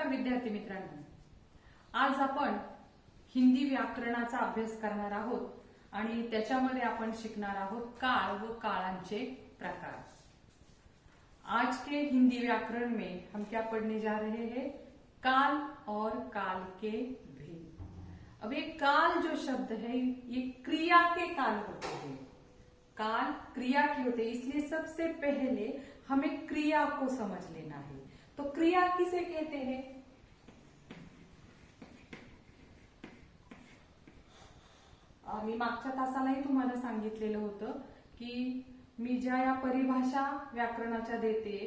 विद्यार्थी मित्रांनो, आज आपण हिंदी व्याकरणाचा अभ्यास करणार आहोत आणि त्याच्यामध्ये आपण शिकणार आहोत काळ व काळांचे प्रकार। आज के हिंदी व्याकरण में हम क्या पढ़ने जा रहे हैं? काल और काल के भेद। अब ये काल जो शब्द है ये क्रिया के काल होते हैं। काल क्रिया के होते हैं, इसलिए सबसे पहले हमें क्रिया को समझ लेना है। तो क्रिया किसे कहते हैं? मी मागच्या तासालाही तुम्हाला सांगितलेलं होतं की मी ज्या या परिभाषा व्याकरणाच्या देते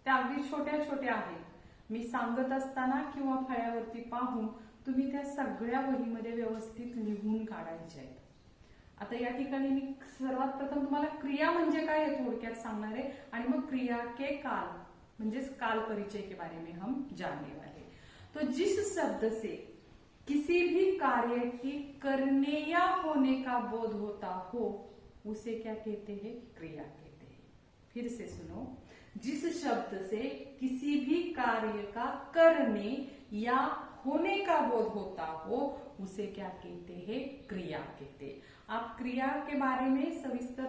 त्या अगदी छोट्या छोट्या आहेत। मी सांगत असताना किंवा फळ्यावरती पाहून तुम्ही त्या सगळ्या वहीमध्ये व्यवस्थित लिहून काढायच्या आहेत। आता या ठिकाणी मी सर्वात प्रथम तुम्हाला क्रिया म्हणजे काय हे थोडक्यात सांगणार आहे आणि मग क्रिया के काल म्हणजे काल परिचय के बारे में हम जानने वाले। तो जिस शब्द से किसी भी कार्य की करने या होने का बोध होता हो उसे क्या कहते हैं? क्रिया कहते हैं। फिर से सुनो, जिस शब्द से किसी भी कार्य का करने या होने का बोध होता हो उसे क्या कहते हैं? क्रिया कहते हैं। आप क्रिया के बारे में सविस्तर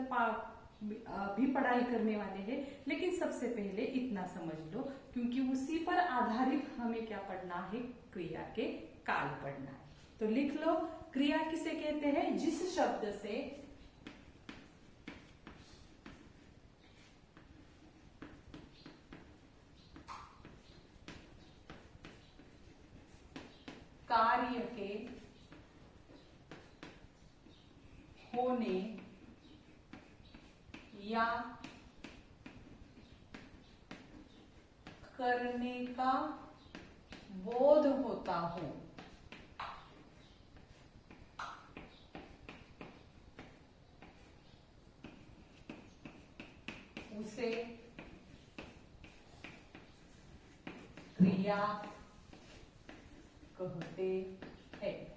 भी पढ़ाई करने वाले हैं, लेकिन सबसे पहले इतना समझ लो क्योंकि उसी पर आधारित हमें क्या पढ़ना है? क्रिया के काल पढ़ना है। तो लिख लो, क्रिया किसे कहते हैं? जिस शब्द से कार्य के होने या करने का बोध होता हो उसे क्रिया कहते हैं।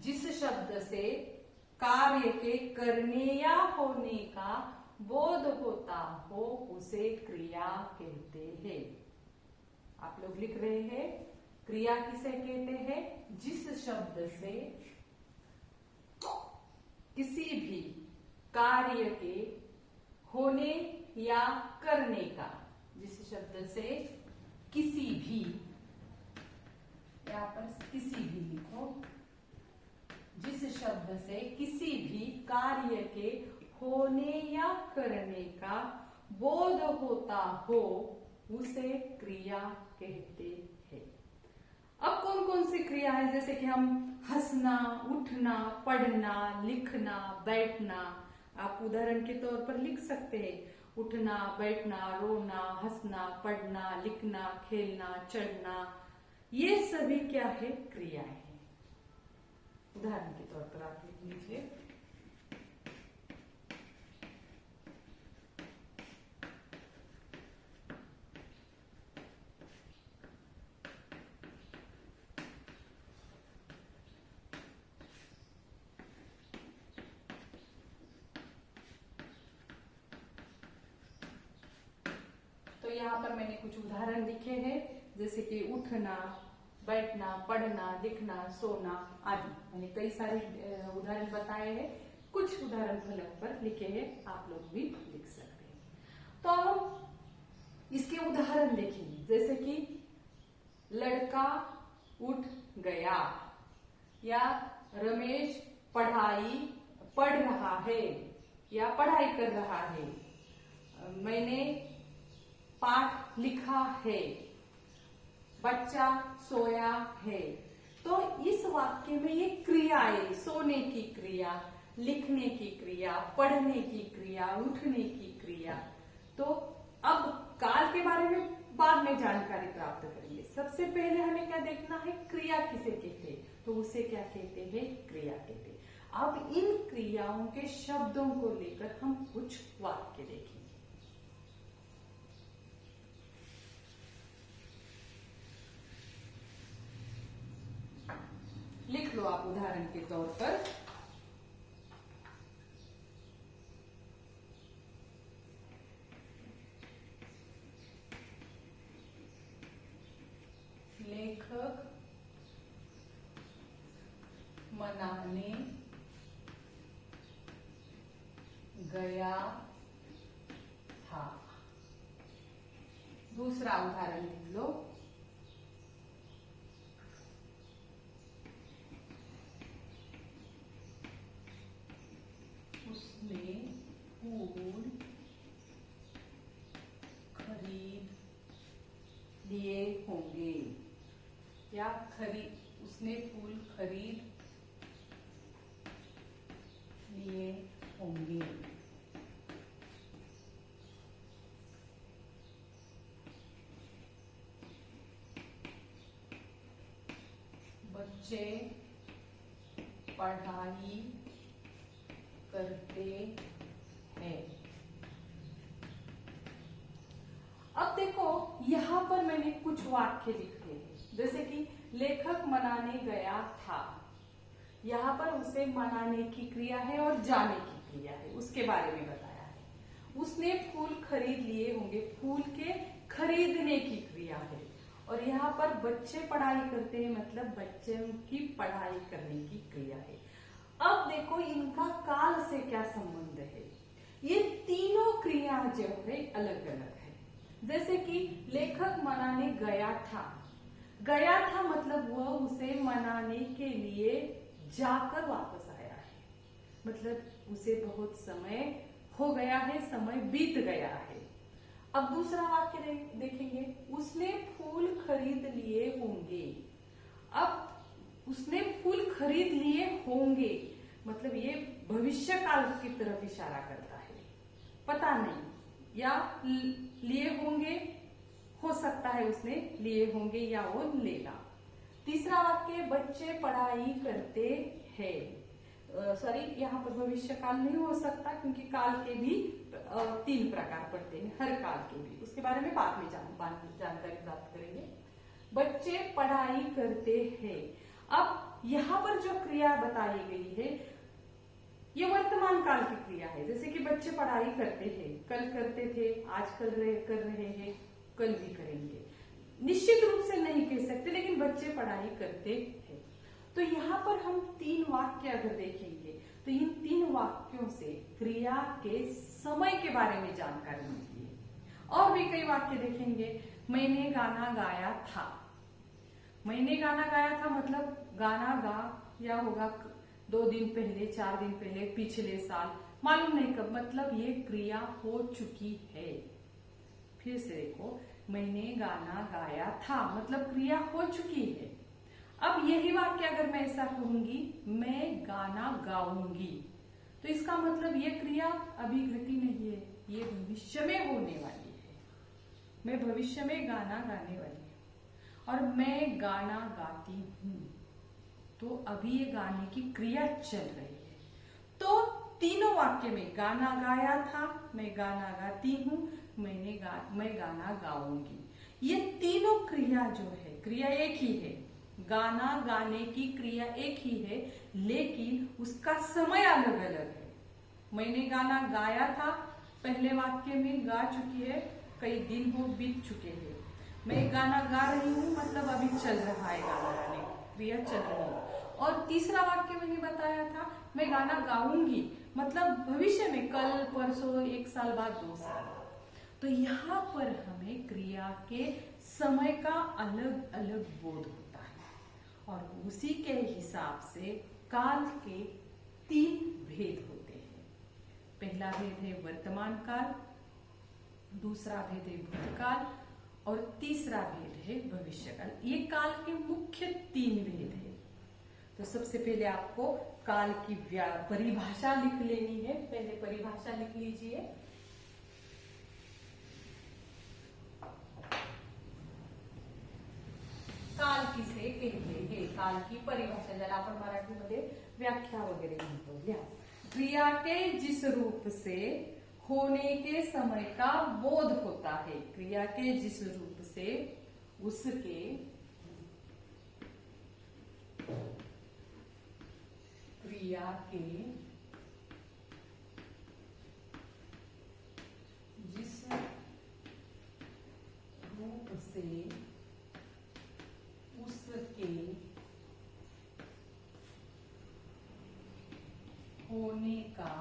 जिस शब्द से कार्य के करने या होने का बोध होता हो उसे क्रिया कहते हैं। आप लोग लिख रहे हैं, क्रिया किसे कहते हैं? जिस शब्द से किसी भी कार्य के होने या करने का, जिस शब्द से किसी भी, यहां पर किसी भी लिखो, जिस शब्द से किसी भी कार्य के होने या करने का बोध होता हो उसे क्रिया कहते हैं। अब कौन कौन सी क्रिया है? जैसे कि हम हंसना, उठना, पढ़ना, लिखना, बैठना, आप उदाहरण के तौर पर लिख सकते हैं। उठना, बैठना, रोना, हंसना, पढ़ना, लिखना, खेलना, चढ़ना, ये सभी क्या है? क्रिया है। उदाहरण के तौर पर आप लिख लीजिए, तो यहाँ पर मैंने कुछ उदाहरण लिखे हैं जैसे कि उठना, बैठना, पढ़ना, लिखना, सोना आदि। मैंने कई सारे उदाहरण बताए हैं, कुछ उदाहरण फलक पर लिखे हैं, आप लोग भी लिख सकते हैं। तो अब हम इसके उदाहरण देखेंगे, जैसे कि लड़का उठ गया या रमेश पढ़ रहा है या पढ़ाई कर रहा है, मैंने पाठ लिखा है, बच्चा सोया है। तो इस वाक्य में ये क्रियाएं, सोने की क्रिया, लिखने की क्रिया, पढ़ने की क्रिया, उठने की क्रिया। तो अब काल के बारे में बाद में जानकारी प्राप्त करेंगे। सबसे पहले हमें क्या देखना है? क्रिया किसे कहते हैं? तो उसे क्या कहते हैं? क्रिया कहते हैं। अब इन क्रियाओं के शब्दों को लेकर हम कुछ वाक्य देखेंगे। लिख लो आप उदाहरण के तौर पर, लेखक मनाने गया था। दूसरा उदाहरण लिख लो। उसने फूल खरीद लिए होंगे, या उसने फूल खरीद लिए होंगे। बच्चे पढ़ाई करते हैं। अब देखो यहां पर मैंने कुछ वाक्य लिखे हैं, जैसे कि लेखक मनाने गया था। यहाँ पर उसे मनाने की क्रिया है और जाने की क्रिया है, उसके बारे में बताया है। उसने फूल खरीद लिए होंगे, फूल के खरीदने की क्रिया है। और यहाँ पर बच्चे पढ़ाई करते हैं, मतलब बच्चों की पढ़ाई करने की क्रिया है। अब देखो इनका काल से क्या संबंध है। ये तीनों क्रिया जो है अलग अलग है। जैसे कि लेखक मनाने गया था, गया था मतलब वह उसे मनाने के लिए जाकर वापस आया है, मतलब उसे बहुत समय हो गया है, समय बीत गया है। अब दूसरा वाक्य देखेंगे, उसने फूल खरीद लिए होंगे। अब उसने फूल खरीद लिए होंगे मतलब ये भविष्य काल की तरफ इशारा करता है, पता नहीं, या लिए होंगे, हो सकता है उसने लिए होंगे या वो लेगा। तीसरा वाक्य, बच्चे पढ़ाई करते हैं। सॉरी, यहाँ पर भविष्य काल नहीं हो सकता क्योंकि काल के भी 3 प्रकार पड़ते हैं, हर काल के भी, उसके बारे में बाद में जानकारी प्राप्त करेंगे। बच्चे पढ़ाई करते हैं। अब यहाँ पर जो क्रिया बताई गई है ये वर्तमान काल की क्रिया है, जैसे कि बच्चे पढ़ाई करते हैं, कल करते थे, आज कर रहे हैं, कल भी करेंगे। निश्चित रूप से नहीं कह सकते, लेकिन बच्चे पढ़ाई करते हैं। तो यहाँ पर हम 3 वाक्य अगर देखेंगे तो इन 3 वाक्यों से क्रिया के समय के बारे में जानकारी मिलती है। और भी कई वाक्य देखेंगे, मैंने गाना गाया था। मैंने गाना गाया था मतलब गाना गा या होगा 2 दिन पहले, 4 दिन पहले, पिछले साल, मालूम नहीं कब, मतलब ये क्रिया हो चुकी है। फिर से देखो, मैंने गाना गाया था मतलब क्रिया हो चुकी है। अब यही वाक्य अगर मैं ऐसा कहूंगी, मैं गाना गाऊंगी, तो इसका मतलब ये क्रिया अभी घटी नहीं है, ये भविष्य में होने वाली है। मैं भविष्य में गाना गाने वाली हूं और मैं गाना गाती हूं, तो अभी ये गाने की क्रिया चल रही है। तो तीनों वाक्य में गाना गाया था, मैं गाना गाती हूं, मैं गाना गाऊंगी, ये तीनों क्रिया जो है, क्रिया एक ही है, गाना गाने की क्रिया एक ही है, लेकिन उसका समय अलग अलग है। मैंने गाना गाया था, पहले वाक्य में गा चुकी है, कई दिन हो बीत चुके हैं। मैं गाना गा रही हूँ मतलब अभी चल रहा है, गाना गाने की क्रिया चल रही है। और तीसरा वाक्य मैंने बताया था, मैं गाना गाऊंगी मतलब भविष्य में, कल, परसों, 1 साल बाद, 2 साल। तो यहाँ पर हमें क्रिया के समय का अलग अलग बोध होता है और उसी के हिसाब से काल के 3 भेद होते हैं। पहला भेद है वर्तमान काल, दूसरा भेद है भूतकाल और तीसरा भेद है भविष्य काल। ये काल के मुख्य 3 भेद है। तो सबसे पहले आपको काल की परिभाषा लिख लेनी है। पहले परिभाषा लिख लीजिए। काल किसे कहते हैं, काल की परिभाषा, ज्याला आपण मराठीमध्ये व्याख्या वगैरे म्हणतो, लिहा। क्रिया के जिस रूप से होने के समय का बोध होता है, क्रिया के जिस रूप से उसके क्रिया के जिस रूप से उस होने का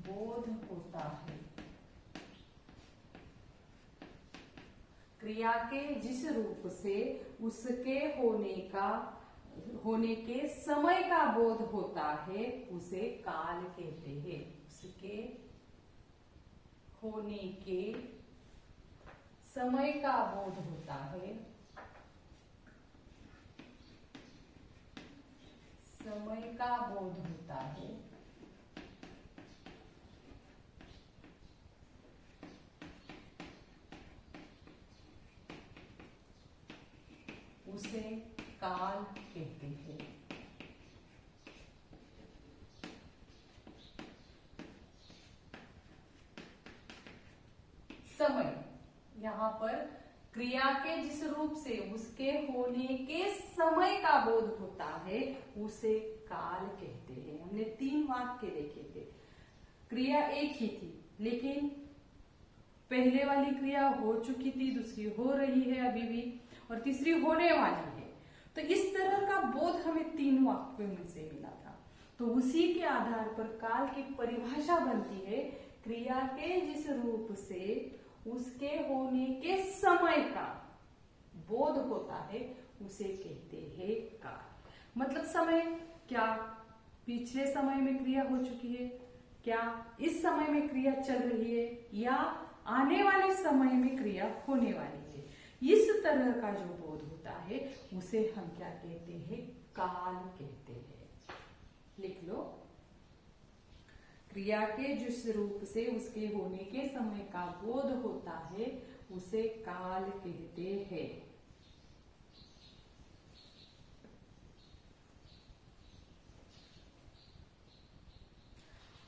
बोध होता है। क्रिया के जिस रूप से उसके होने के समय का बोध होता है उसे काल कहते हैं। उसके होने के समय का बोध होता है, समय का बोध होता है, उसे काल कहते हैं। समय, यहाँ पर क्रिया के जिस रूप से उसके होने के समय का बोध होता है उसे काल कहते हैं। हमने 3 वाक्य देखे थे। क्रिया एक ही थी लेकिन पहले वाली क्रिया हो चुकी थी, दूसरी हो रही है अभी भी, और तीसरी होने वाली है। तो इस तरह का बोध हमें 3 वाक्यों में से मिला था। तो उसी के आधार पर काल की परिभाषा बनती है, क्रिया के जिस रूप से उसके होने के समय का बोध होता है उसे कहते हैं काल। मतलब समय, क्या पिछले समय में क्रिया हो चुकी है, क्या इस समय में क्रिया चल रही है, या आने वाले समय में क्रिया होने वाली है। इस तरह का जो बोध होता है उसे हम क्या कहते हैं, काल कहते हैं। लिख लो, क्रिया के जिस रूप से उसके होने के समय का बोध होता है उसे काल कहते हैं।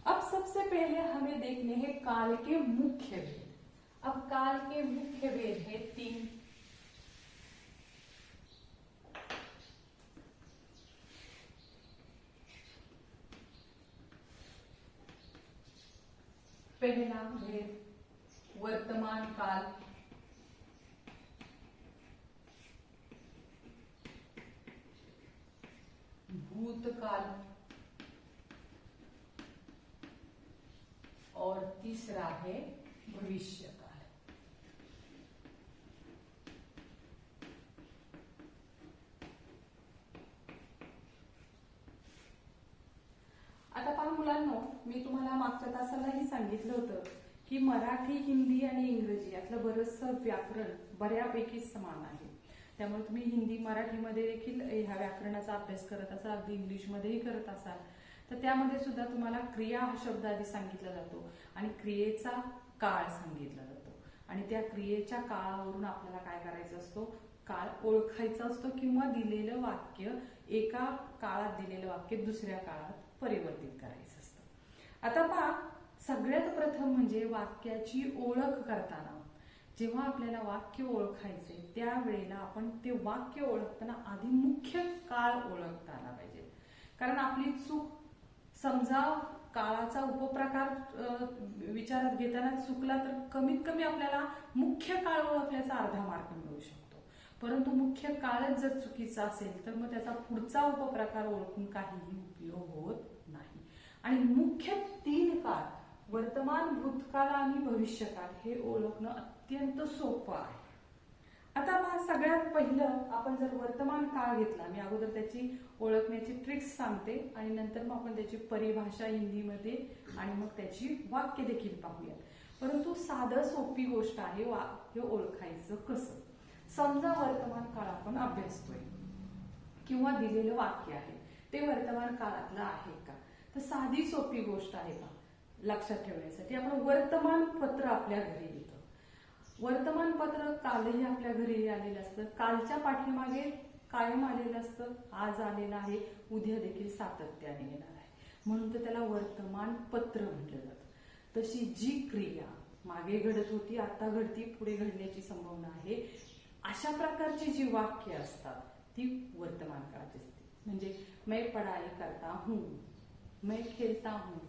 अब सबसे पहले हमें देखने हैं काल के मुख्य भेद। अब काल के मुख्य भेद है 3। पहला भेद वर्तमान काल, भूतकाल, और तीसरा है भविष्य काल। आता पहा मुलांनो, मी तुम्हाला मागच्या तासालाही सांगितलं होतं की मराठी, हिंदी आणि इंग्रजी यातलं बरंचसं व्याकरण बऱ्यापैकी समान आहे। त्यामुळे तुम्ही हिंदी मराठीमध्ये देखील ह्या व्याकरणाचा अभ्यास करत असाल, अगदी इंग्लिशमध्येही करत असाल, तर त्यामध्ये सुद्धा तुम्हाला क्रिया हा शब्द आधी सांगितला जातो आणि क्रियेचा काळ सांगितला जातो आणि त्या क्रियेच्या काळावरून आपल्याला काय करायचं असतो, काळ ओळखायचा असतो किंवा दिलेलं वाक्य, एका काळात दिलेलं वाक्य दुसऱ्या काळात परिवर्तित करायचं असतं। आता पहा, सगळ्यात प्रथम म्हणजे वाक्याची ओळख करताना, जेव्हा आपल्याला वाक्य ओळखायचे त्यावेळेला आपण ते वाक्य ओळखताना आधी मुख्य काळ ओळखता आला पाहिजे। कारण आपली चूक, समजा काळाचा उपप्रकार विचारात घेताना चुकला तर कमीत कमी आपल्याला मुख्य काळ ओळखल्याचा अर्धा मार्क मिळू शकतो, परंतु मुख्य काळच जर चुकीचा असेल तर मग त्याचा पुढचा उपप्रकार ओळखून काहीही उपयोग होत नाही। आणि मुख्य 3 काळ, वर्तमान, भूतकाळ आणि भविष्यकाळ, हे ओळखणं अत्यंत सोपं आहे। आता पहा, सगळ्यात पहिलं आपण जर वर्तमान काळ घेतला, मी अगोदर त्याची ओळखण्याची ट्रिक्स सांगते आणि नंतर मग आपण त्याची परिभाषा हिंदीमध्ये आणि मग त्याची वाक्य देखील पाहूया। परंतु साधं सोपी गोष्ट आहे वाक्य ओळखायचं कसं। समजा वर्तमान काळ आपण अभ्यासतोय किंवा दिलेलं वाक्य आहे ते वर्तमान काळातलं आहे का, तर साधी सोपी गोष्ट आहे का लक्षात ठेवण्यासाठी, आपण वर्तमान पत्र आपल्या घरी येतं। वर्तमानपत्र कालही आपल्या घरी आलेलं असतं, कालच्या पाठीमागे कायम आलेलं असतं, आज आलेलं आहे, उद्या देखील सातत्याने येणार आहे, म्हणून तर त्याला वर्तमानपत्र म्हटलं जातं। तशी जी क्रिया मागे घडत होती, आता घडती, पुढे घडण्याची संभावना आहे, अशा प्रकारची जी वाक्य असतात ती वर्तमान काळाची असते। म्हणजे मैं पढ़ाई करता हूं, मैं खेलता हूं,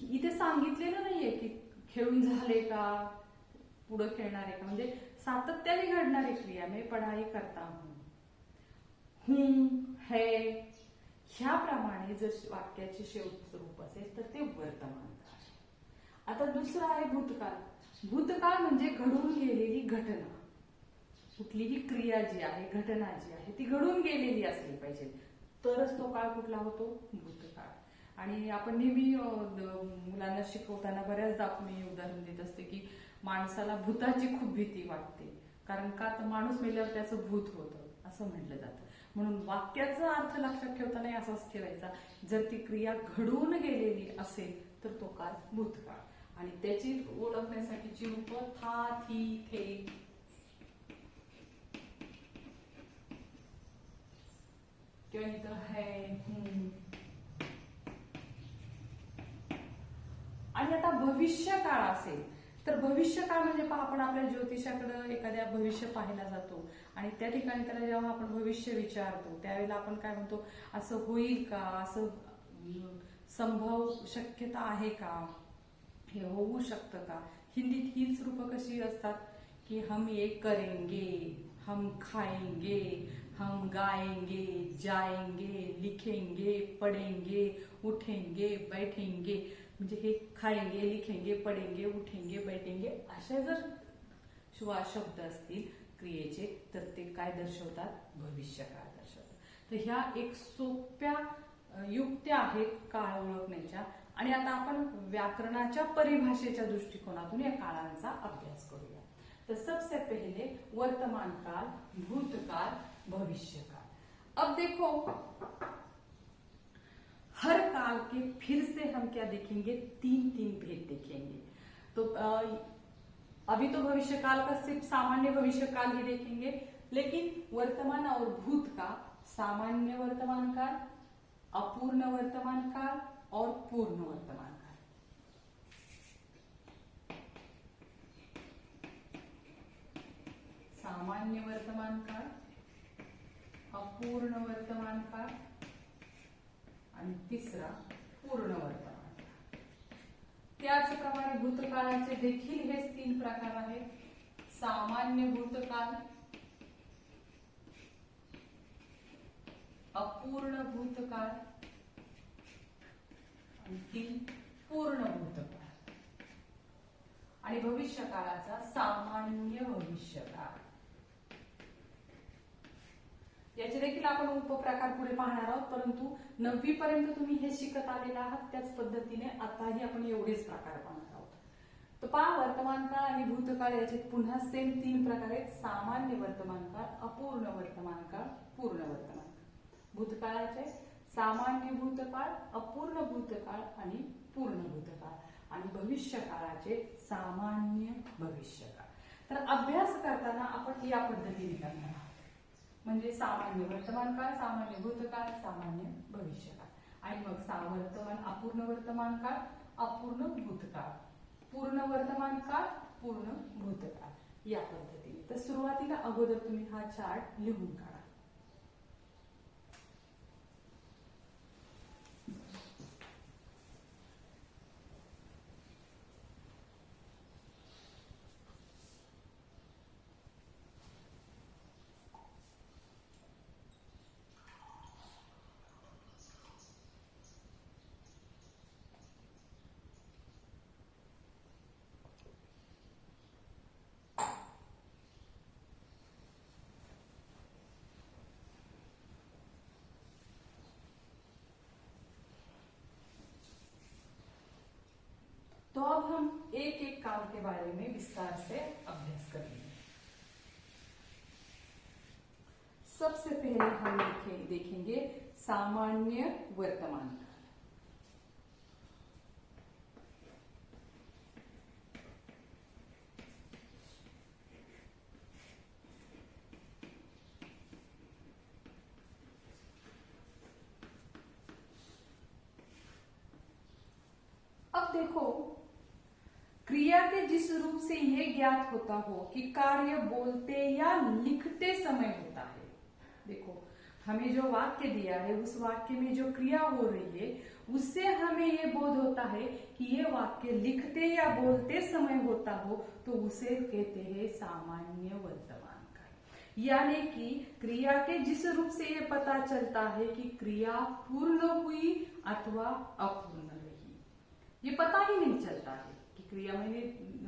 इथे सांगितलेलं नाहीये की खेळून झाले का, पुढे खेळणार आहे का, म्हणजे सातत्याने घडणारी क्रिया, मैं पढ़ाई करता हूं, है, ह्याप्रमाणे जर वाक्याचे शेवटचं रूप असेल तर ते वर्तमान काळ. आता दुसरं आहे भूतकाळ. भूतकाळ म्हणजे घडून गेलेली घटना. कुठलीही क्रिया जी आहे, घटना जी आहे ती घडून गेलेली असली पाहिजे, तरच तो काळ कुठला होतो, भूतकाळ. आणि आपण नेहमी मुलांना शिकवताना बऱ्याचदा मी उदाहरण देत असते की माणसाला भूताची खूप भीती वाटते, कारण का तर माणूस मेल्यावर त्याचं भूत होतं असं म्हटलं जातं. म्हणून वाक्याचा अर्थ लक्षात ठेवताना असाच ठेवायचा, जर ती क्रिया घडून गेलेली असेल तर तो काळ भूतकाळ. आणि त्याची ओळखण्यासाठीची रूप था, थी, थे, किंवा इथं है, आणि आता भविष्य काळ असेल तर भविष्य काळ म्हणजे पहा, आपण आपल्या ज्योतिषाकडे एखाद्या भविष्य पाहायला जातो आणि त्या ठिकाणी त्याला जेव्हा आपण भविष्य विचारतो त्यावेळेला आपण काय म्हणतो, असं होईल का, असं संभव शक्यता आहे का, हे होऊ शकतं का. हिंदीत हीच रूपं कशी असतात की हम ये करेंगे, हम खाएंगे, हम गाएंगे, जाएंगे, लिखेंगे, पढ़ेंगे, उठेंगे, बैठेंगे. म्हणजे हे खाएंगे, लिखेंगे, पढ़ेंगे, उठेंगे, बैठेंगे असे जर शब्द असतील क्रियेचे तर ते काय दर्शवतात, भविष्यकाळ दर्शवतात. तर ह्या एक सोप्या युक्त्या आहेत काळ ओळखण्याच्या. आणि आता आपण व्याकरणाच्या परिभाषेच्या दृष्टिकोनातून या काळांचा अभ्यास करूया. तो सबसे पहले वर्तमान काल, भूतकाल, भविष्य काल. अब देखो हर काल के फिर से हम क्या देखेंगे, तीन तीन भेद देखेंगे. तो अभी तो भविष्य काल का सिर्फ सामान्य भविष्य काल ही देखेंगे, लेकिन वर्तमान और भूत का सामान्य वर्तमान काल, अपूर्ण वर्तमान काल और पूर्ण वर्तमान काल. सामान्य वर्तमान काळ, अपूर्ण वर्तमान काळ आणि तिसरा पूर्ण वर्तमान काळ. त्याचप्रमाणे भूतकाळाचे देखील हेच तीन प्रकार आहेत. सामान्य भूतकाळ, अपूर्ण भूतकाळ आणि पूर्ण भूतकाळ. आणि भविष्य काळाचा सामान्य भविष्य काळ. याचे देखील आपण उपप्रकार पुढे पाहणार आहोत, परंतु 9वी पर्यंत तुम्ही हे शिकत आलेला आहात त्याच पद्धतीने आताही आपण एवढेच प्रकार पाहणार आहोत. तर पहा, वर्तमान काळ आणि भूतकाळ याचे पुन्हा सेम तीन प्रकार आहेत. सामान्य वर्तमान काळ, अपूर्ण वर्तमान काळ, पूर्ण वर्तमान काळ. भूतकाळाचे सामान्य भूतकाळ, अपूर्ण भूतकाळ आणि पूर्ण भूतकाळ. आणि भविष्य काळाचे सामान्य भविष्य काळ. तर अभ्यास करताना आपण या पद्धतीने करणार आहोत. म्हणजे सामान्य वर्तमान काळ, सामान्य भूतकाळ, सामान्य भविष्य काळ. आणि मग वर्तमान, अपूर्ण वर्तमान काळ, अपूर्ण भूतकाळ, पूर्ण वर्तमान काळ, पूर्ण भूतकाळ, या पद्धतीने. तर सुरुवातीला अगोदर तुम्ही हा चार्ट लिहून काढा. तो अब हम एक एक काल के बारे में विस्तार से अभ्यास करेंगे. सबसे पहले हम देखेंगे सामान्य वर्तमान काल. अब देखो, क्रिया के जिस रूप से यह ज्ञात होता हो कि कार्य बोलते या लिखते समय होता है. देखो, हमें जो वाक्य दिया है उस वाक्य में जो क्रिया हो रही है उससे हमें ये बोध होता है कि ये वाक्य लिखते या बोलते समय होता हो तो उसे कहते हैं सामान्य वर्तमान काल। यानी कि क्रिया के जिस रूप से ये पता चलता है कि क्रिया पूर्ण हुई अथवा अपूर्ण रही, ये पता ही नहीं चलता है कि क्रिया, मैंने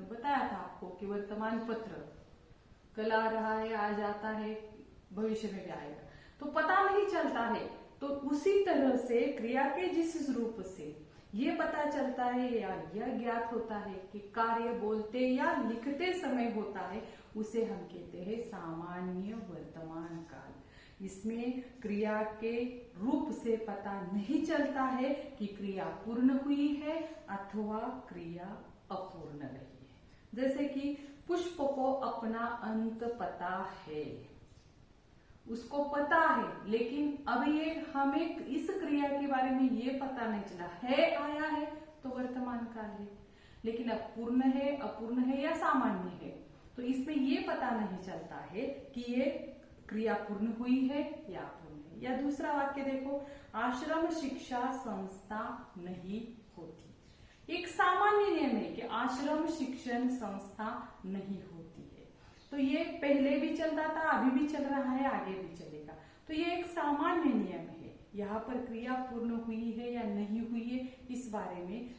बताया था आपको कि वर्तमान पत्र कल आ रहा है, आज आता है, भविष्य में भी आएगा, तो पता नहीं चलता है। तो उसी तरह से क्रिया के जिस रूप से ये पता चलता है या यह ज्ञात होता है कि कार्य बोलते या लिखते समय होता है, उसे हम कहते हैं सामान्य वर्तमान काल। इसमें क्रिया के रूप से पता नहीं चलता है कि क्रिया पूर्ण हुई है अथवा क्रिया अपूर्ण रही है। जैसे कि पुष्प को अपना अंत पता है, उसको पता है, लेकिन अब ये हमें इस क्रिया के बारे में ये पता नहीं चला है, आया है तो वर्तमान काल है, लेकिन अब पूर्ण है, अपूर्ण है या सामान्य है, तो इसमें ये पता नहीं चलता है कि ये क्रिया पूर्ण हुई है या अपूर्ण है। या दूसरा वाक्य देखो, आश्रम शिक्षा संस्था नहीं होती। एक सामान्य नियम है कि आश्रम शिक्षण संस्था नहीं होती है, तो ये पहले भी चलता था, अभी भी चल रहा है, आगे भी चलेगा। तो ये एक सामान्य नियम है। यहाँ पर क्रिया पूर्ण हुई है या नहीं हुई है, इस बारे में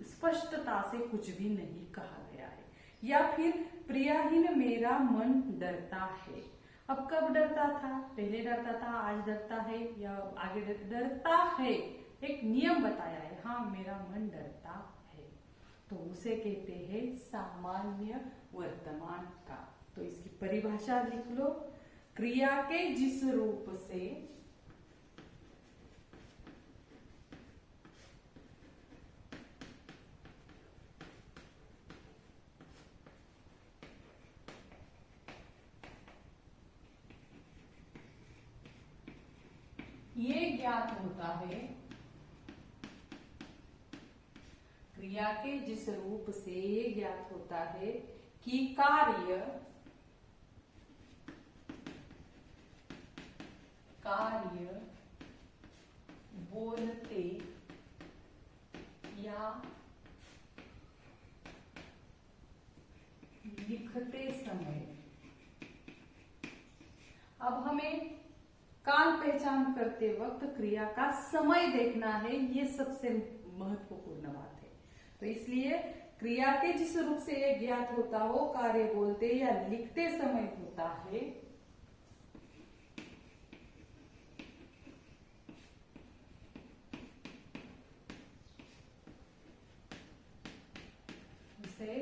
स्पष्टता से कुछ भी नहीं कहा गया है। या फिर प्रियाहीन मेरा मन डरता है। अब कब डरता था? पहले डरता था, आज डरता है या आगे डरता है, एक नियम बताया है, हाँ मेरा मन डरता है, तो उसे कहते हैं सामान्य वर्तमान काल। तो इसकी परिभाषा लिख लो, क्रिया के जिस रूप से ये ज्ञात होता है, क्रिया के जिस रूप से ये ज्ञात होता है कि कार्य बोलते या लिखते समय, अब हमें काल पहचान करते वक्त क्रिया का समय देखना है, ये सबसे महत्वपूर्ण बात है। तो इसलिए क्रिया के जिस रूप से ये ज्ञात होता हो, कार्य बोलते या लिखते समय होता है, उसे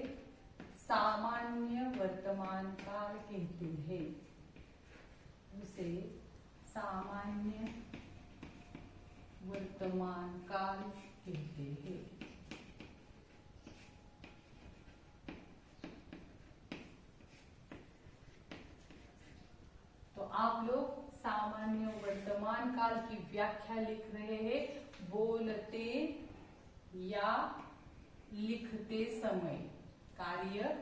सामान्य वर्तमान काल कहते हैं। उसे सामान्य वर्तमान काल कहते हैं। तो आप लोग सामान्य वर्तमान काल की व्याख्या लिख रहे हैं, बोलते या लिखते समय, कार्य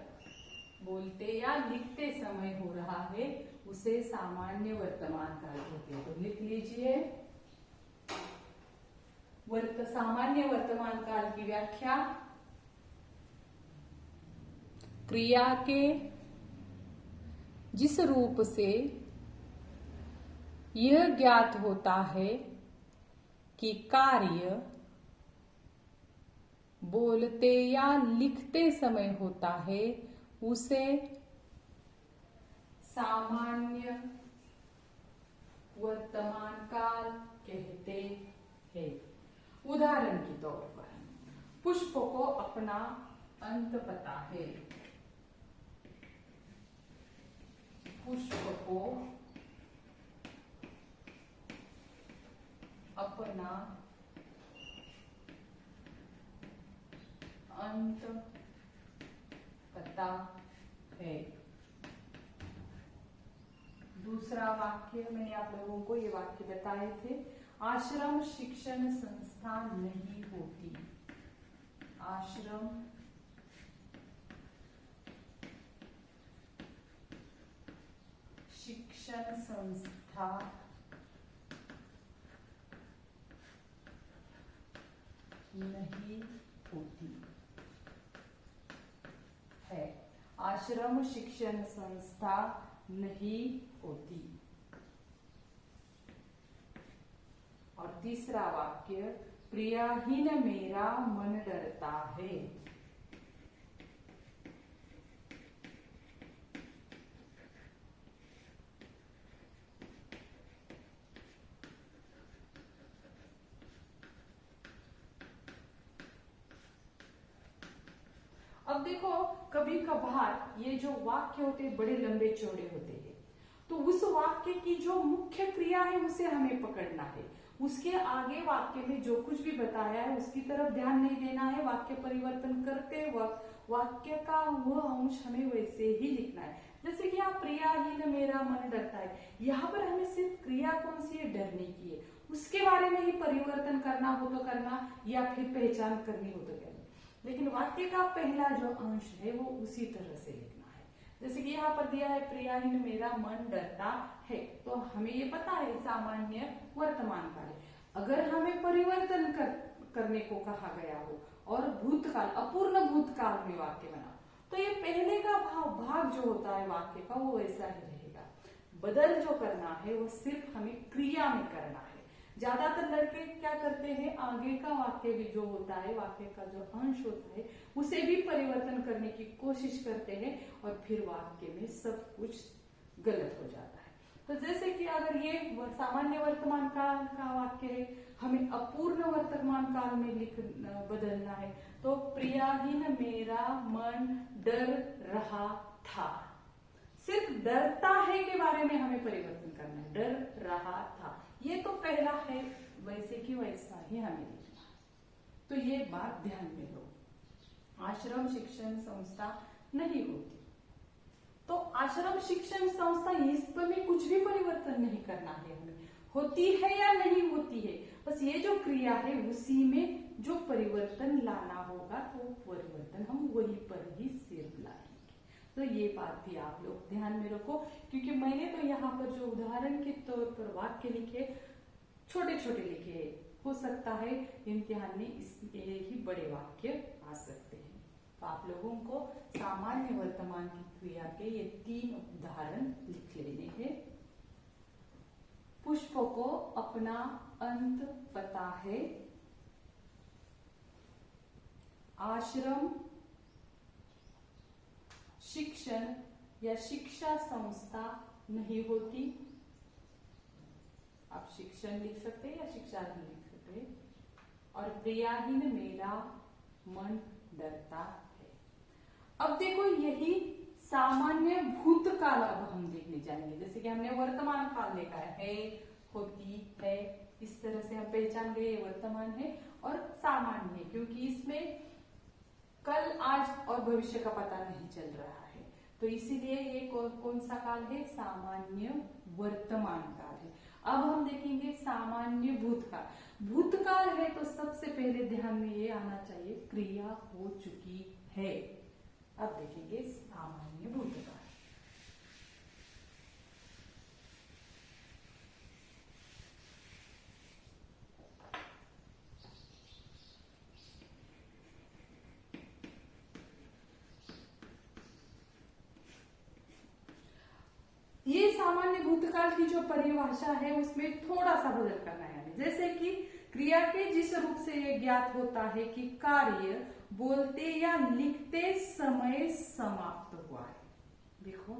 बोलते या लिखते समय हो रहा है, उसे सामान्य वर्तमान काल कहते हैं। तो लिख लीजिए, सामान्य वर्तमान काल की व्याख्या, क्रिया के जिस रूप से यह ज्ञात होता है कि कार्य बोलते या लिखते समय होता है, उसे सामान्य वर्तमान काल कहते हैं। उदाहरण के तौर पर, पुष्प को अपना अंत पता है। पुष्प को अपना अंत पता है। दूसरा वाक्य, मैंने आप लोगों को ये वाक्य बताए थे, आश्रम शिक्षण संस्था नहीं होती। आश्रम शिक्षण संस्था नहीं होती है। आश्रम शिक्षण संस्था नहीं होती। और तीसरा वाक्य, प्रियाहीन मेरा मन डरता है। अब देखो, कभी कभार ये जो वाक्य होते हैं बड़े लंबे चौड़े होते हैं, तो उस वाक्य की जो मुख्य क्रिया है उसे हमें पकड़ना है। उसके आगे वाक्य में जो कुछ भी बताया है उसकी तरफ ध्यान नहीं देना है। वाक्य परिवर्तन करते वक्त वाक्य का वह अंश हमें वैसे ही लिखना है। जैसे कि आप प्रियाहीन मेरा मन डरता है, यहाँ पर हमें सिर्फ क्रिया कौन सी है, डरने की है, उसके बारे में ही परिवर्तन करना हो तो करना, या फिर पहचान करनी हो तो करनी। लेकिन वाक्य का पहला जो अंश है वो उसी तरह से लिखना है। जैसे कि यहाँ पर दिया है प्रियाहीन मेरा मन डरता है, तो हमें ये पता है सामान्य वर्तमान काल है। अगर हमें परिवर्तन करने को कहा गया हो और भूतकाल, अपूर्ण भूतकाल में वाक्य बना, तो ये पहले का भाग जो होता है वाक्य का वो वैसा ही रहेगा। बदल जो करना है वो सिर्फ हमें क्रिया में करना है। ज्यादातर लड़के क्या करते हैं, आगे का वाक्य भी जो होता है, वाक्य का जो अंश होता है उसे भी परिवर्तन करने की कोशिश करते हैं और फिर वाक्य में सब कुछ गलत हो जाता है। तो जैसे कि अगर ये सामान्य वर्तमान काल का वाक्य है, हमें अपूर्ण वर्तमान काल में बदलना है, तो प्रियाहीन मेरा मन डर रहा था। सिर्फ डरता है के बारे में हमें परिवर्तन करना है, डर रहा था। ये तो पहला है, वैसे कि वैसा ही हमें लिखना है। तो ये बात ध्यान में लो। आश्रम शिक्षण संस्था नहीं होती, तो आश्रम शिक्षण संस्था इसमें कुछ भी परिवर्तन नहीं करना है हमें। होती है या नहीं होती है, बस ये जो क्रिया है उसी में जो परिवर्तन लाना होगा तो परिवर्तन हम वहीं पर ही सिर्फ लाएंगे। तो ये बात भी आप लोग ध्यान में रखो, क्योंकि मैंने तो यहाँ पर जो उदाहरण के तौर पर वाक्य लिखे छोटे छोटे लिखे, हो सकता है इम्तिहान में इसके ही बड़े वाक्य आ सकते हैं। तो आप लोगों को सामान्य वर्तमान की क्रिया के ये 3 उदाहरण लिख लेने हैं। पुष्प को अपना अंत पता है। आश्रम शिक्षण या शिक्षा संस्था नहीं होती। आप शिक्षण लिख सकते हैं या शिक्षा भी लिख सकते हैं। और प्रियाहीन मेरा मन डरता है। अब देखो, यही सामान्य भूतकाल अब हम देखने जाएंगे। जैसे कि हमने वर्तमान काल देखा है, होती है, इस तरह से हम पहचान गए वर्तमान है और सामान्य है, क्योंकि इसमें कल, आज और भविष्य का पता नहीं चल रहा है, तो इसीलिए ये कौन सा काल है, सामान्य वर्तमान काल है। अब हम देखेंगे सामान्य भूतकाल। भूतकाल है तो सबसे पहले ध्यान में ये आना चाहिए क्रिया हो चुकी है। अब देखेंगे सामान्य भूतकाल। ये सामान्य भूतकाल की जो परिभाषा है उसमें थोड़ा सा बदल करना है हमें। जैसे कि क्रिया के जिस रूप से ये ज्ञात होता है कि कार्य बोलते या लिखते समय समाप्त हुआ है। देखो,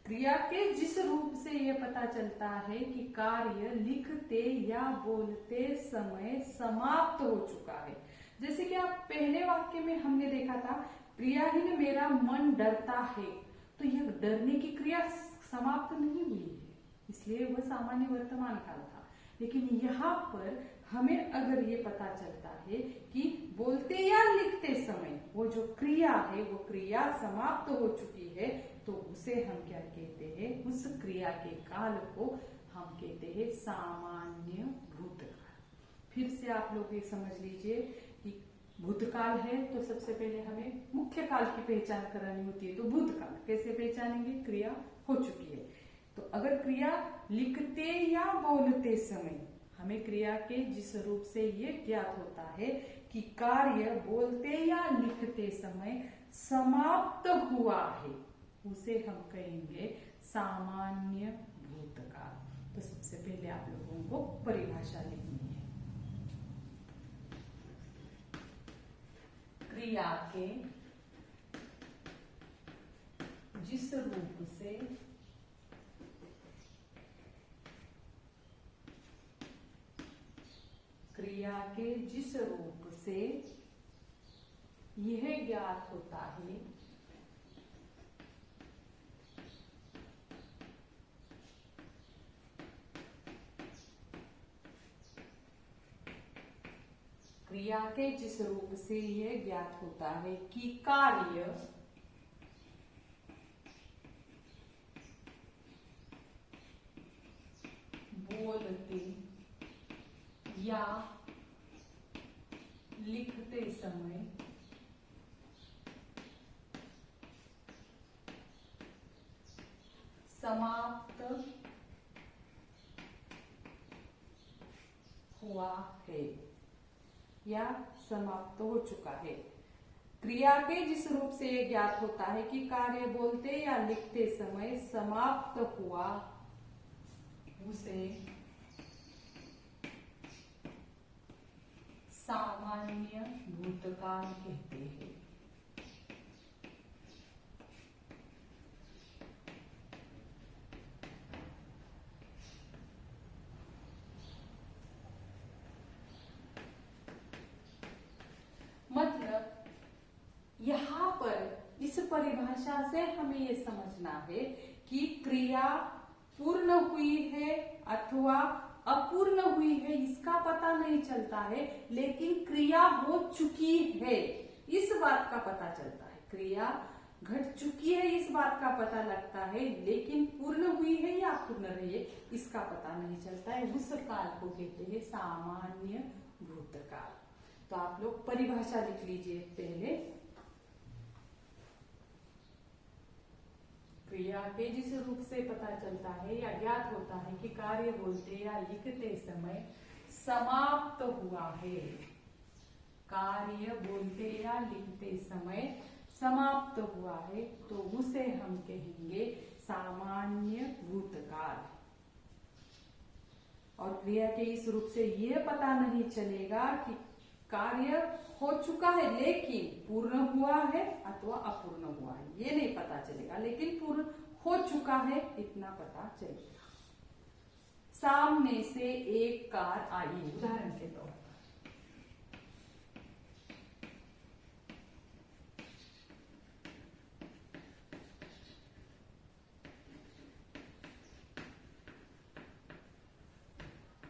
क्रिया के जिस रूप से ये पता चलता है कि कार्य लिखते या बोलते समय समाप्त हो चुका है। जैसे कि आप पहले वाक्य में हमने देखा था, प्रियाहीन मेरा मन डरता है, तो यह डरने की क्रिया समाप्त नहीं हुई है, इसलिए वह सामान्य वर्तमान काल था। लेकिन यहाँ पर हमें अगर ये पता चलता है कि बोलते या लिखते समय वो जो क्रिया है वो क्रिया समाप्त हो चुकी है, तो उसे हम क्या कहते हैं, उस क्रिया के काल को हम कहते हैं सामान्य भूतकाल। फिर से आप लोग ये समझ लीजिए कि भूतकाल है तो सबसे पहले हमें मुख्य काल की पहचान करानी होती है। तो भूतकाल कैसे पहचानेंगे, क्रिया हो चुकी है। तो अगर क्रिया लिखते या बोलते समय हमें क्रिया के जिस रूप से ये ज्ञात होता है कि कार्य बोलते या लिखते समय समाप्त हुआ है, उसे हम कहेंगे सामान्य भूतकाल। तो सबसे पहले आप लोगों को परिभाषा लिखनी है। क्रिया के जिस रूप से क्रिया के जिस रूप से यह ज्ञात होता है क्रिया के जिस रूप से यह ज्ञात होता है कि कार्य बोलते या लिखते समय समाप्त हुआ है या समाप्त हो चुका है। क्रिया के जिस रूप से यह ज्ञात होता है कि कार्य बोलते या लिखते समय समाप्त हुआ, उसे सामान्य भूतकाल कहते हैं। मतलब यहां पर इस परिभाषा से हमें ये समझना है कि क्रिया पूर्ण हुई है अथवा अपूर्ण हुई है इसका पता नहीं चलता है, लेकिन क्रिया हो चुकी है इस बात का पता चलता है। क्रिया घट चुकी है इस बात का पता लगता है, लेकिन पूर्ण हुई है या अपूर्ण रही है इसका पता नहीं चलता है। उस काल को कहते हैं सामान्य भूतकाल। तो आप लोग परिभाषा लिख लीजिए पहले। क्रिया के जिस रूप से पता चलता है या ज्ञात होता है कि कार्य बोलते या लिखते समय समाप्त हुआ है। कार्य बोलते या लिखते समय समाप्त हुआ है तो उसे हम कहेंगे सामान्य भूतकाल। और क्रिया के इस रूप से यह पता नहीं चलेगा कि कार्य हो चुका है लेकिन पूर्ण हुआ है अथवा अपूर्ण हुआ है, ये नहीं पता चलेगा, लेकिन पूर्ण हो चुका है इतना पता चलेगा। सामने से एक कार आई, उदाहरण के तौर पर।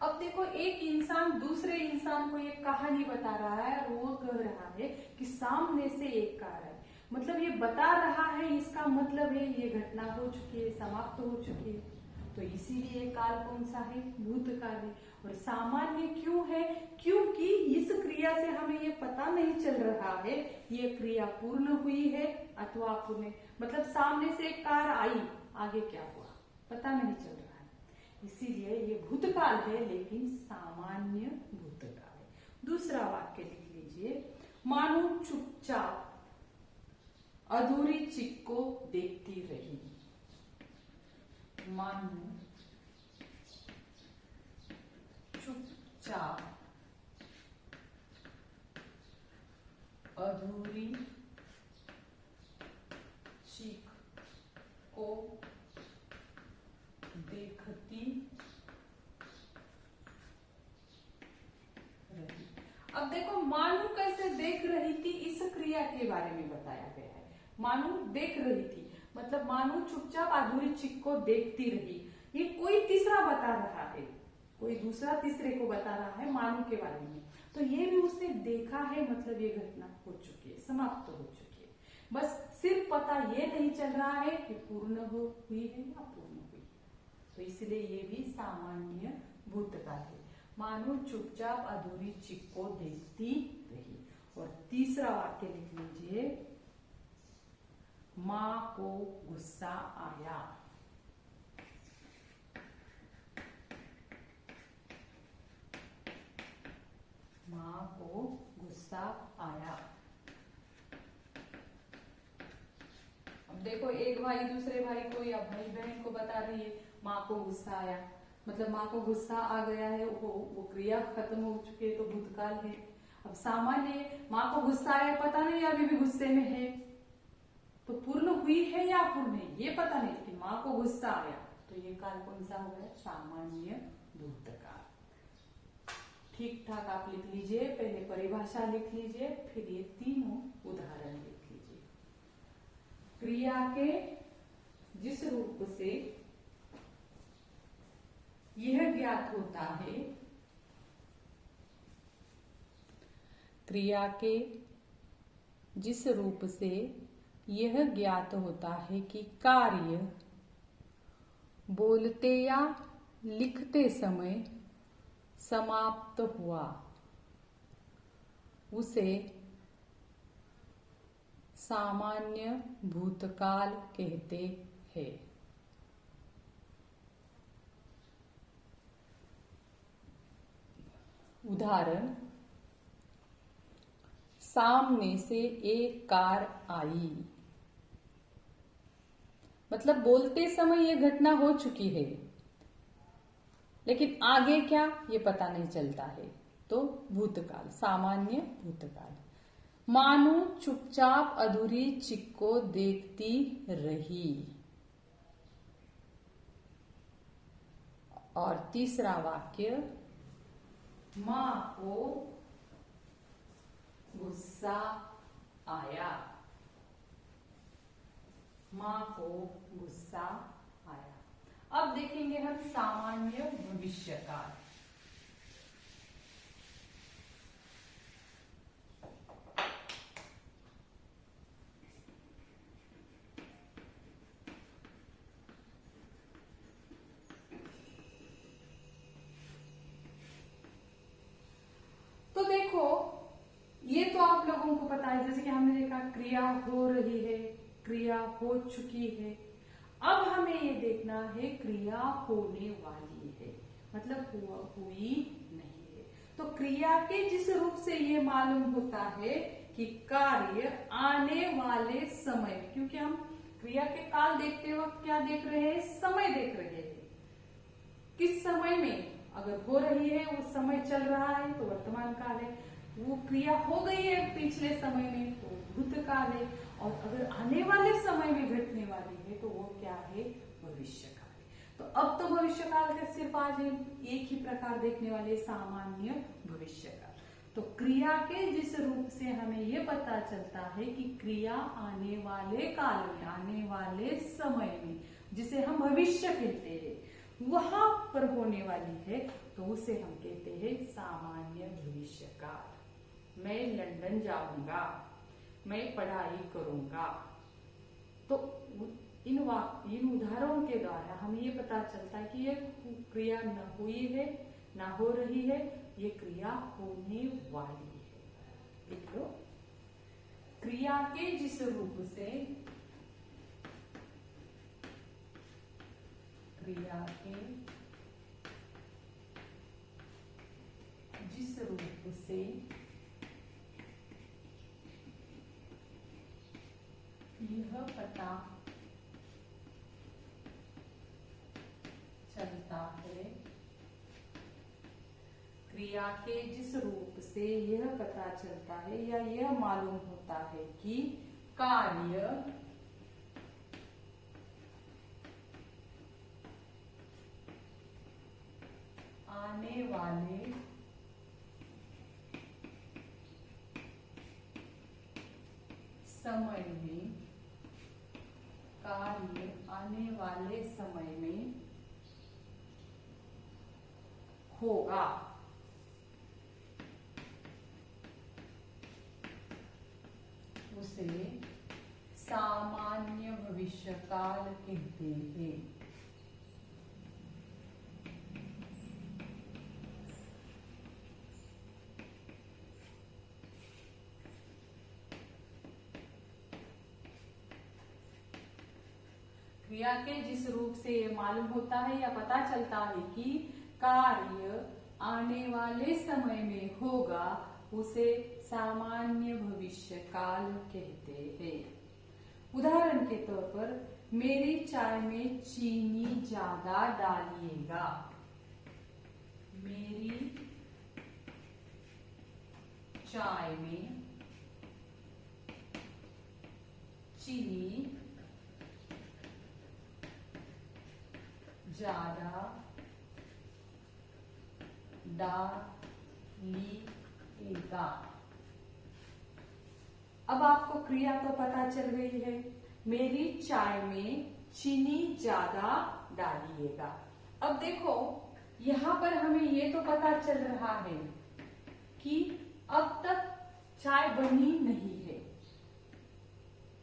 अब देखो एक इंसान दूसरे इंसान को एक कहानी बता रहा है और वो कह रहा है कि सामने से एक कार है, मतलब ये बता रहा है, इसका मतलब है ये घटना हो चुकी है, समाप्त हो चुकी है। तो इसीलिए काल कौन सा है? भूतकाल है। और सामान्य क्यों है? क्योंकि इस क्रिया से हमें ये पता नहीं चल रहा है ये क्रिया पूर्ण हुई है अथवा अपूर्ण। मतलब सामने से एक कार आई, आगे क्या हुआ पता नहीं चल रहा है, इसीलिए ये भूतकाल है लेकिन सामान्य भूतकाल है। दूसरा वाक्य लिख लीजिए। मानो चुपचाप अधूरी चिक को देखती रही। मानो चुपचाप अधूरी चिक को देखती रही। अब देखो मानो कैसे देख रही थी, इस क्रिया के बारे में बताया गया है। मानो देख रही थी मतलब मानो चुपचाप अधूरी चिक को देखती रही। ये कोई तीसरा बता रहा है, कोई दूसरा तीसरे को बता रहा है मानो के बारे में। तो ये भी उसने देखा है, मतलब ये घटना हो चुकी है, समाप्त हो चुकी है। बस सिर्फ पता ये नहीं चल रहा है कि पूर्ण हुई है या अपूर्ण हुई। तो इसलिए ये भी सामान्य भूतकाल है। मानो चुपचाप अधूरी चिक को देखती रही। और तीसरा वाक्य लिख लीजिए। मां को गुस्सा आया। माँ को गुस्सा आया। अब देखो, एक भाई दूसरे भाई को या भाई बहन को बता रही है माँ को गुस्सा आया, मतलब माँ को गुस्सा आ गया है, वो क्रिया खत्म हो चुकी है, तो भूतकाल है। अब सामान्य माँ को गुस्सा आया, पता नहीं अभी भी गुस्से में है, तो पूर्ण हुई है या अपूर्ण है ये पता नहीं, लेकिन माँ को गुस्सा आया, तो ये काल कौन सा हो गया? सामान्य भूतकाल। ठीक ठाक आप लिख लीजिए, पहले परिभाषा लिख लीजिए, फिर ये तीनों उदाहरण लिख लीजिए। क्रिया के जिस रूप से यह ज्ञात होता है, क्रिया के जिस रूप से यह ज्ञात होता है कि कार्य बोलते या लिखते समय समाप्त हुआ, उसे सामान्य भूतकाल कहते हैं। उदाहरण, सामने से एक कार आई, मतलब बोलते समय यह घटना हो चुकी है, लेकिन आगे क्या ये पता नहीं चलता है, तो भूतकाल, सामान्य भूतकाल। मानू चुपचाप अधूरी चिक को देखती रही। और तीसरा वाक्य, माँ को गुस्सा आया। माँ को गुस्सा आया। अब देखेंगे हम सामान्य भविष्यकाल। तो देखो, ये तो आप लोगों को पता है, जैसे कि हमने देखा क्रिया हो रही है, क्रिया हो चुकी है। अब हमें ये देखना है क्रिया होने वाली है, मतलब हुई नहीं है। तो क्रिया के जिस रूप से ये मालूम होता है कि कार्य आने वाले समय, क्योंकि हम क्रिया के काल देखते वक्त क्या देख रहे हैं? समय देख रहे हैं। किस समय में अगर हो रही है, वो समय चल रहा है तो वर्तमान काल है। वो क्रिया हो गई है पिछले समय में तो भूतकाल है, और अगर आने वाले समय में घटने वाली है तो वो क्या है? भविष्य काल है। तो अब तो भविष्य काल के सिर्फ आज एक ही प्रकार देखने वाले, सामान्य भविष्य काल। तो क्रिया के जिस रूप से हमें ये पता चलता है कि क्रिया आने वाले काल में, आने वाले समय में, जिसे हम भविष्य कहते हैं, वहां पर होने वाली है, तो उसे हम कहते हैं सामान्य भविष्य काल। मैं लंदन जाऊंगा, मैं पढ़ाई करूंगा। तो इन उदाहरणों के द्वारा हमें ये पता चलता है कि ये क्रिया न हुई है, ना हो रही है, ये क्रिया होने वाली है। देख लो, क्रिया के जिस रूप से, क्रिया के जिस रूप से यह पता चलता है, क्रिया के जिस रूप से यह पता चलता है या यह मालूम होता है कि कार्य आने वाले समय में, कार्य आने वाले समय में होगा, उसे सामान्य भविष्यकाल कहते हैं। क्रिया के जिस रूप से मालूम होता है या पता चलता है कि कार्य आने वाले समय में होगा उसे सामान्य भविष्य काल कहते हैं। उदाहरण के तौर पर मेरी चाय में चीनी ज्यादा डालिएगा। मेरी चाय में चीनी ज्यादा डालिएगा। अब आपको क्रिया तो पता चल गई है, मेरी चाय में चीनी ज्यादा डालिएगा। अब देखो यहां पर हमें ये तो पता चल रहा है कि अब तक चाय बनी नहीं है,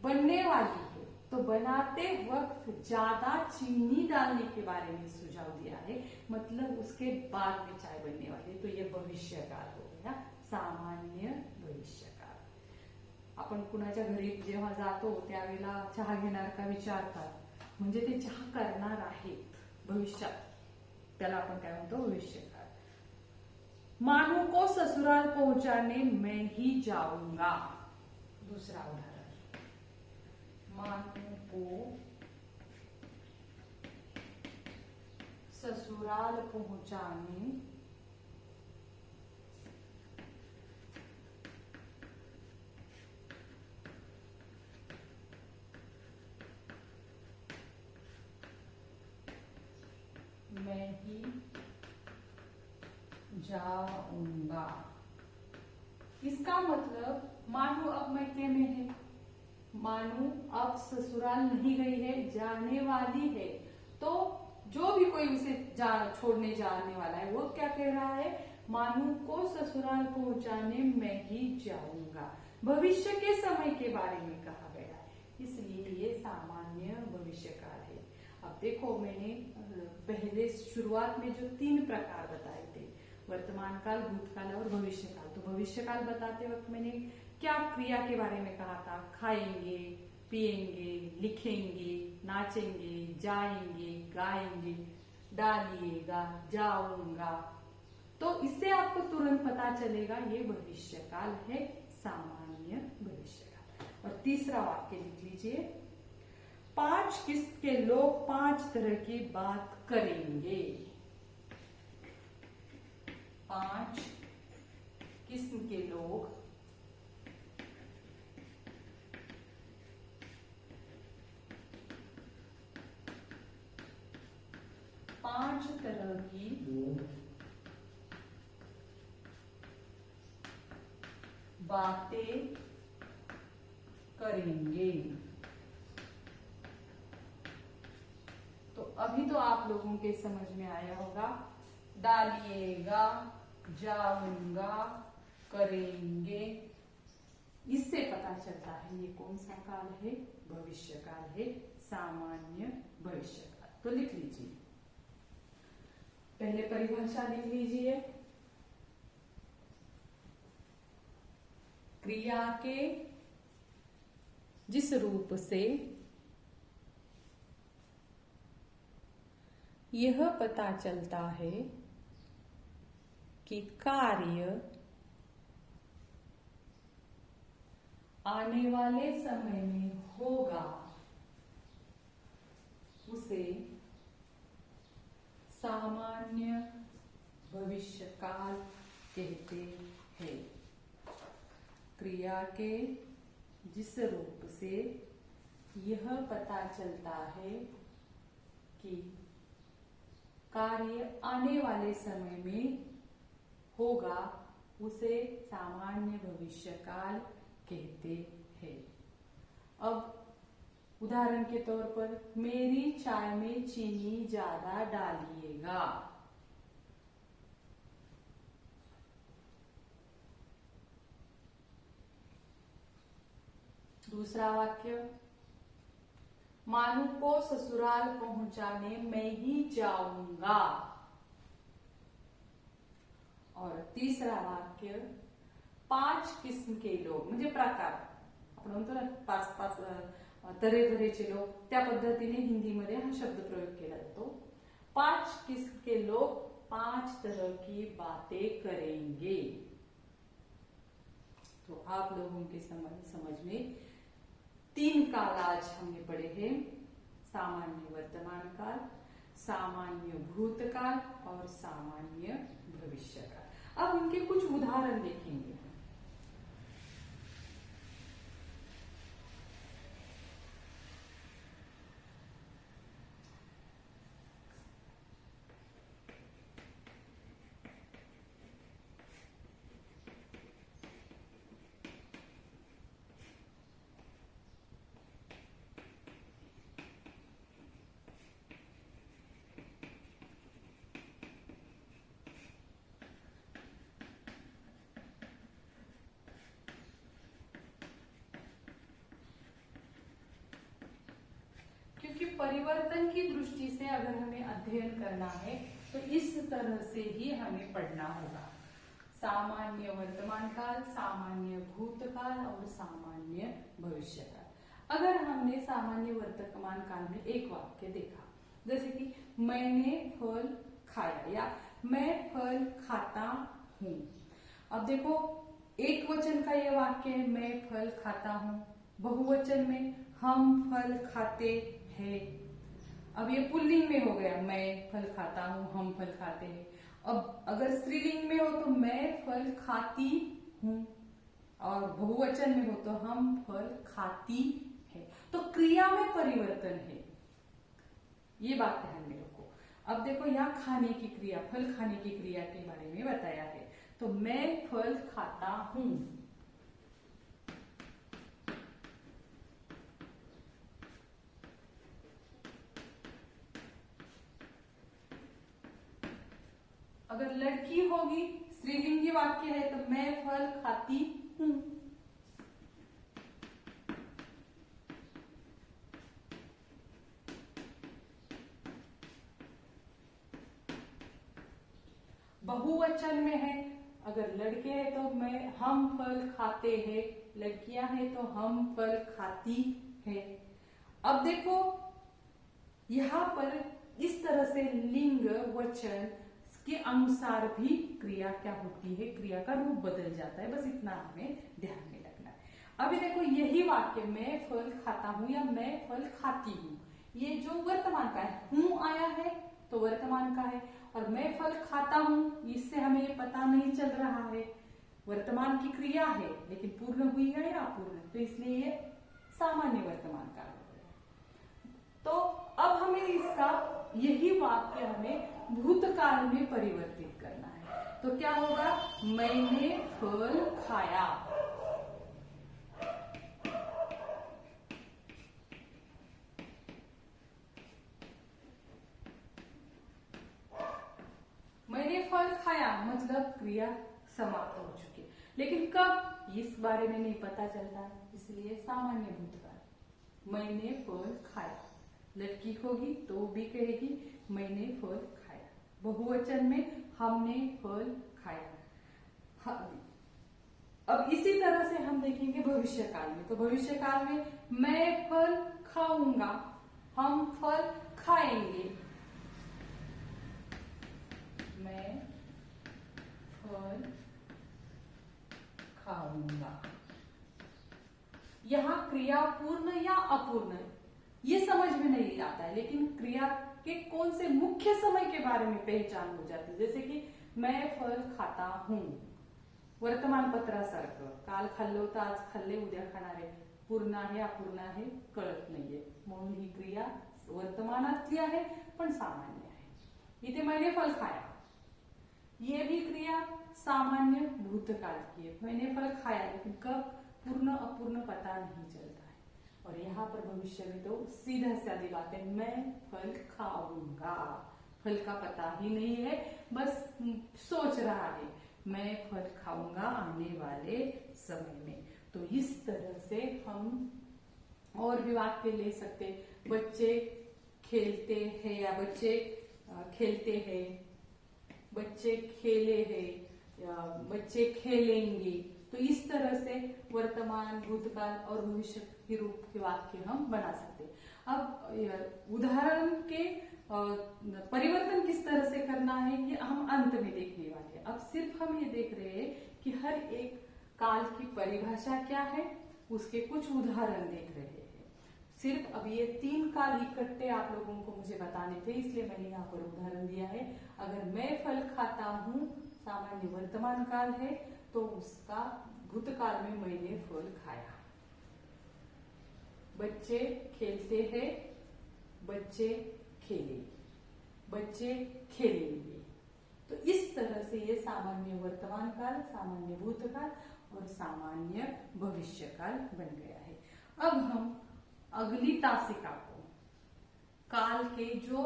बनने वाली है, तो बनाते वक्त ज्यादा चीनी डालने के बारे में सुझाव दिया है, मतलब उसके बाद में चाय बनने वाली है, तो ये भविष्यकाल हो गया, सामान्य भविष्यकाल। आपण कुणाच्या घरी जेव्हा जातो त्यावेळेला चहा घेणार का विचारतात, म्हणजे ते चहा करणार आहेत भविष्यात, त्याला आपण काय म्हणतो भविष्यकाल। मानू को ससुराल पहुंचाने मैं ही जाऊंगा। दूसरा उदाहरण, मानू को ससुराल पहुंचाने मैं ही जाऊंगा। इसका मतलब मानू अब मैके में है, मानू अब ससुराल नहीं गई है, जाने वाली है, तो जो भी कोई उसे छोड़ने जाने वाला है वो क्या कह रहा है, मानू को ससुराल पहुंचाने मैं ही जाऊंगा। भविष्य के समय के बारे में कहा गया है, इसलिए ये सामान्य भविष्यकाल है। अब देखो मैंने पहले शुरुआत में जो 3 प्रकार बताए थे, वर्तमान काल, भूतकाल और भविष्यकाल, तो भविष्यकाल बताते वक्त मैंने क्या क्रिया के बारे में कहा था, खाएंगे, पिएंगे, लिखेंगे, नाचेंगे, जाएंगे, गाएंगे, डालिएगा, जाऊंगा, तो इससे आपको तुरंत पता चलेगा ये भविष्यकाल है, सामान्य भविष्यकाल। और तीसरा वाक्य लिख लीजिए, 5 किस्म के लोग 5 तरह की बात करेंगे। 5 किस्म के लोग 5 तरह की बातें करेंगे। तो अभी तो आप लोगों के समझ में आया होगा, डालिएगा, जाऊंगा, करेंगे, इससे पता चलता है ये कौन सा काल है, भविष्य काल है, सामान्य भविष्य काल। तो लिख लीजिए, पहले परिभाषा लिख लीजिए, क्रिया के जिस रूप से यह पता चलता है कि कार्य आने वाले समय में होगा, उसे सामान्य भविष्य काल कहते हैं। क्रिया के जिस रूप से यह पता चलता है कि कार्य आने वाले समय में होगा, उसे सामान्य भविष्य काल कहते हैं। अब उदाहरण के तौर पर, मेरी चाय में चीनी ज्यादा डालिएगा। दूसरा वाक्य, मानू को ससुराल पहुंचाने मैं ही जाऊंगा। और तीसरा वाक्य, 5 किस्म के लोग, म्हणजे प्रकार, आपण म्हणतो ना 5 तऱ्हेचे लोक, त्या पद्धतीने हिंदीमध्ये हा शब्द प्रयोग केला जातो। 5 किस्म के लोग 5 तरह की बातें करेंगे। तो आप लोगों के समझ में 3 काल आज हमने पढ़े हैं, सामान्य वर्तमान काल, सामान्य भूतकाल और सामान्य भविष्य काल। अब उनके कुछ उदाहरण देखेंगे। क्योंकि परिवर्तन की दृष्टि से अगर हमें अध्ययन करना है तो इस तरह से ही हमें पढ़ना होगा। सामान्य वर्तमान काल, सामान्य भूतकाल और सामान्य भविष्य काल। अगर हमने सामान्य वर्तमान काल में एक वाक्य देखा, जैसे कि मैंने फल खाया या मैं फल खाता हूं। अब देखो, एक वचन का ये वाक्य है, मैं फल खाता हूं। बहुवचन में हम फल खाते हैं। अब ये पुल्लिंग में हो गया, मैं फल खाता हूं, हम फल खाते हैं। अब अगर स्त्रीलिंग में हो तो मैं फल खाती हूं, और बहुवचन में हो तो हम फल खाती है। तो क्रिया में परिवर्तन है, ये बात ध्यान में रखो। अब देखो, यहाँ खाने की क्रिया, फल खाने की क्रिया के बारे में बताया है। तो मैं फल खाता हूं। अगर लड़की होगी, स्त्रीलिंगी वाक्य है, तो मैं फल खाती हूं। बहुवचन में है, अगर लड़के हैं तो हम फल खाते हैं, लड़कियां हैं तो हम फल खाती है। अब देखो, यहाँ पर इस तरह से लिंग वचन के अनुसार भी क्रिया क्या होती है, क्रिया का रूप बदल जाता है। बस इतना हमें ध्यान में रखना है। अभी देखो, यही वाक्य मैं फल खाता हूं या मैं फल खाती हूं, ये जो वर्तमान का है, हूं आया है तो वर्तमान का है, और मैं फल खाता हूं, इससे हमें ये पता नहीं चल रहा है, वर्तमान की क्रिया है लेकिन पूर्ण हुई है या अपूर्ण, तो इसलिए ये सामान्य वर्तमान काल हो गया। तो अब हमें इसका यही वाक्य हमें भूतकाल में परिवर्तित करना है। तो क्या होगा, मैंने फल खाया। मैंने फल खाया मतलब क्रिया समाप्त हो चुकी, लेकिन कब, इस बारे में नहीं पता चलता, इसलिए सामान्य भूतकाल। मैंने फल खाया, लड़की होगी तो भी कहेगी मैंने फल खाया। बहुवचन में हमने फल खाया। अब इसी तरह से हम देखेंगे भविष्य काल में। तो भविष्य काल में मैं फल खाऊंगा, हम फल खाएंगे, मैं फल खाऊंगा। यहां क्रिया पूर्ण या अपूर्ण ये समझ में नहीं आता है, लेकिन क्रिया के कौन से मुख्य समय के बारे में पहचान हो जाती है। जैसे कि मैं फल खाता हूं, वर्तमान पत्रासारखं, काल खाल्लं होतं, आज खाल्ले, उद्या खाणार आहे, पूर्ण आहे अपूर्ण आहे कळत नाहीये, म्हणून ही क्रिया वर्तमानातली आहे पण सामान्य आहे। इथे मैंने फल खाया, ये भी क्रिया सामान्य भूतकाल की है, मैंने फल खाया, लेकिन कब, पूर्ण अपूर्ण पता नहीं चलता है। और यहाँ पर भविष्य में तो सीधा सादी बात है, मैं फल खाऊंगा, फल का पता ही नहीं है, बस सोच रहा है मैं फल खाऊंगा आने वाले समय में। तो इस तरह से हम और भी वाक्य ले सकते, बच्चे खेलते हैं या बच्चे खेलते हैं, बच्चे खेले हैं या बच्चे खेलेंगे, तो इस तरह से वर्तमान, भूतकाल और भविष्य के रूप के वाक्य हम बना सकते हैं। अब उदाहरण के परिवर्तन किस तरह से करना है ये हम अंत में देखने वाले हैं। अब सिर्फ हम ये देख रहे हैं कि हर एक काल की परिभाषा क्या है, उसके कुछ उदाहरण देख रहे हैं। सिर्फ अब ये 3 काल इकट्ठे आप लोगों को मुझे बताने थे, इसलिए मैंने यहाँ पर उदाहरण दिया है। अगर मैं फल खाता हूँ, सामान्य वर्तमान काल है, तो उसका भूतकाल में मैंने फल खाया। बच्चे खेलते हैं, बच्चे खेले, बच्चे खेलेंगे। तो इस तरह से ये सामान्य वर्तमान काल, सामान्य भूतकाल और सामान्य भविष्य काल बन गया है। अब हम अगली तासिका को काल के जो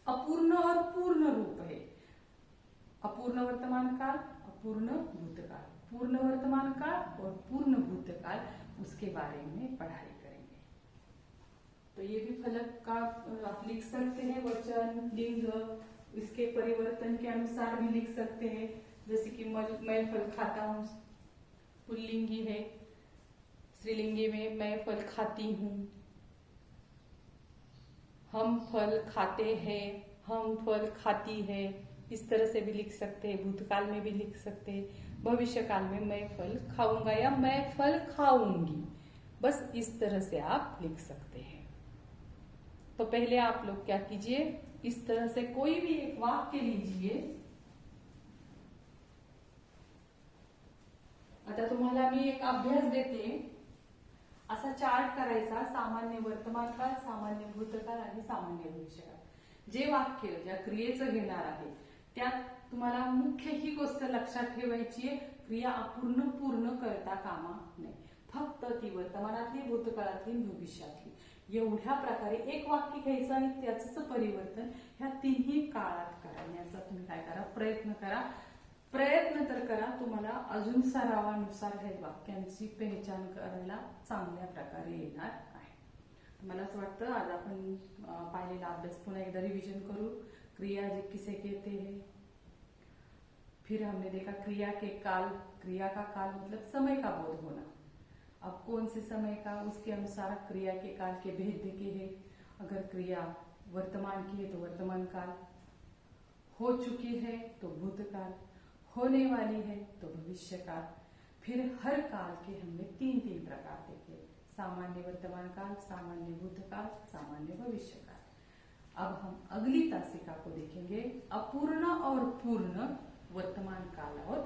अपूर्ण और पूर्ण रूप है, अपूर्ण वर्तमान काल, अपूर्ण भूतकाल, पूर्ण वर्तमान काल और पूर्ण भूतकाल, उसके बारे में पढ़ाई करेंगे। तो ये भी फलक का आप लिख सकते हैं, वचन, लिंग, इसके परिवर्तन के अनुसार भी लिख सकते हैं। जैसे कि मैं फल खाता हूँ, पुल्लिंगी है, स्त्रीलिंगी में मैं फल खाती हूँ, हम फल खाते हैं, हम फल खाती है, इस तरह से भी लिख सकते हैं। भूतकाल में भी लिख सकते हैं, भविष्य काल में मैं फल खाऊंगा या मैं फल खाऊंगी, बस इस तरह से आप लिख सकते हैं। तो पहले आप लोग क्या कीजिए, इस तरह से कोई भी एक वाक्य लीजिए। आता तुम्हाला मी एक अभ्यास देते, असा चार्ट करायचा, सामान्य वर्तमान काळ, सामान्य भूतकाळ आणि सामान्य भविष्यकाळ। जे वाक्य ज्या क्रियेचं घेणार आहे त्यात तुम्हाला मुख्य ही गोष्ट लक्षात ठेवायची आहे, क्रिया अपूर्ण पूर्ण करता कामा नये, फक्त ती वर्तमानातली, भूतकाळातली, भविष्यातली एवढ्या प्रकारे एक वाक्य घ्यायचं आणि त्याचं परिवर्तन ह्या तिन्ही काळात करण्याचा तुम्ही काय करा, प्रयत्न करा। प्रयत्न तर करा, तुम्हाला अजून सरावानुसार हे वाक्यांची पहचान करायला चांगल्या प्रकारे येणार आहे। मला असं वाटतं आज आपण पाहिलेला अभ्यास पुन्हा एकदा रिवीजन करू। क्रिया जे किसे कहते हैं, फिर हमने देखा क्रिया के काल, क्रिया का काल मतलब समय का बोध होना। अब कौन से समय का, उसके अनुसार क्रिया के काल के भेद देखे हैं। अगर क्रिया वर्तमान की है तो वर्तमान काल, हो चुकी है तो भूतकाल, होने वाली है तो भविष्य काल। फिर हर काल के हमने 3 प्रकार देखे, सामान्य वर्तमान काल, सामान्य भूतकाल, सामान्य भविष्य काल। अब हम अगली तासिका को देखेंगे, अपूर्ण और पूर्ण वर्तमान काल और